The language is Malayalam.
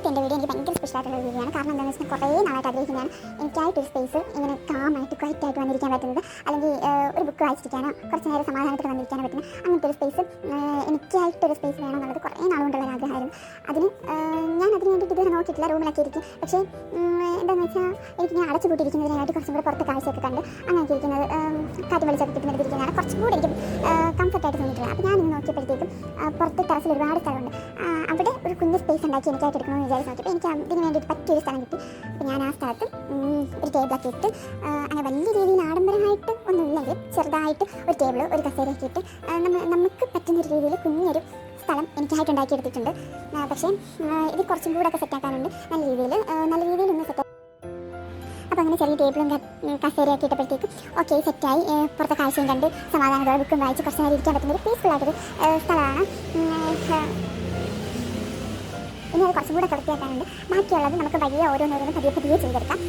ഇന്നത്തെ എൻ്റെ വീഡിയോ എനിക്ക് ഭയങ്കര സ്പെഷ്യൽ ആയിട്ടുള്ള വീഡിയോ ആണ്. കാരണം എന്താണെന്ന് വെച്ചാൽ കുറേ നാളായിട്ട് ആഗ്രഹിക്കുന്നതാണ് എനിക്കായിട്ടൊരു സ്പേസ് ഇങ്ങനെ കാമായിട്ട് ക്വയറ്റായിട്ട് വന്നിരിക്കാൻ പറ്റുന്നത്, അല്ലെങ്കിൽ ഒരു ബുക്ക് വായിച്ചിരിക്കാനോ കുറച്ച് നേരം സമാധാനത്തിൽ വന്നിരിക്കാനോ പറ്റുന്ന അങ്ങനത്തെ ഒരു സ്പേസ് എനിക്കായിട്ടൊരു സ്പേസ് വേണമെന്നുള്ളത് കുറേ നാളുകൊണ്ടുള്ള ഒരു ആഗ്രഹമായിരുന്നു. ഞാൻ അതിന് വേണ്ടിയിട്ട് ഇതുവരെ നോക്കിയിട്ടില്ല, റൂമിലൊക്കെ ഇരിക്കും. പക്ഷേ എന്താണെന്ന് വെച്ചാൽ എനിക്ക് ഞാൻ അടച്ചു കൂട്ടിയിരിക്കുന്നതിനായിട്ട് കുറച്ചും കൂടെ പുറത്ത് കാഴ്ചയൊക്കെ കണ്ട് അങ്ങനെയൊക്കെ ഇരിക്കുന്നത്, കാറ്റ് വെളിച്ചൊക്കെ കിട്ടുന്നതിരിക്കുന്നതാണ് കുറച്ചും കൂടെ എനിക്ക് കംഫർട്ടായിട്ട് തോന്നിയിട്ടുള്ളത്. അപ്പോൾ ഞാനിന്ന് നോക്കിയപ്പോഴത്തേക്കും പുറത്ത് ടെറസിൽ ഒരുപാട് സ്ഥലമുണ്ട്. അവിടെ ഒരു കുഞ്ഞ് സ്പേസ് ഉണ്ടാക്കി എനിക്കായിട്ട് എടുക്കണമെന്ന് വിചാരിച്ച് നോക്കിയപ്പോൾ എനിക്ക് അതിന് വേണ്ടിയിട്ട് പറ്റിയൊരു സ്ഥലം കിട്ടി. അപ്പോൾ ഞാൻ ആ സ്ഥലത്ത് ഒരു ടേബിളൊക്കെ ഇട്ട്, അങ്ങനെ വലിയ രീതിയിൽ ആഡംബരമായിട്ട് ഒന്നുമില്ലെങ്കിൽ ചെറുതായിട്ട് ഒരു ടേബിൾ ഒരു കസേരയൊക്കെ ഇട്ട് നമുക്ക് പറ്റുന്നൊരു രീതിയിൽ കുഞ്ഞൊരു സ്ഥലം എനിക്കായിട്ട് ഉണ്ടാക്കിയെടുത്തിട്ടുണ്ട്. പക്ഷേ ഇത് കുറച്ചും കൂടെ ഒക്കെ സെറ്റാക്കാനുണ്ട്, നല്ല രീതിയിൽ ഒന്ന് സെറ്റ്. അപ്പോൾ അങ്ങനെ ചെറിയ ടേബിളും കസേരയൊക്കെ ഇട്ടപ്പോഴത്തേക്കും ഓക്കെ സെറ്റായി. പുറത്തെ കാഴ്ചയും കണ്ട് സമാധാനത്തോടെ ബുക്കും വായിച്ച് കുറച്ച് നേരം ഇരിക്കാൻ പറ്റുന്നൊരു പീസ്ഫുള്ളായിട്ടൊരു സ്ഥലമാണ്. ഇനി അത് കുറച്ചും കൂടെ വൃത്തിയാക്കാനുണ്ട്. ബാക്കിയുള്ളത് നമുക്ക് വഴിയെ ഓരോന്നോരോന്ന് പതിയെ ചെയ്തെടുക്കാം.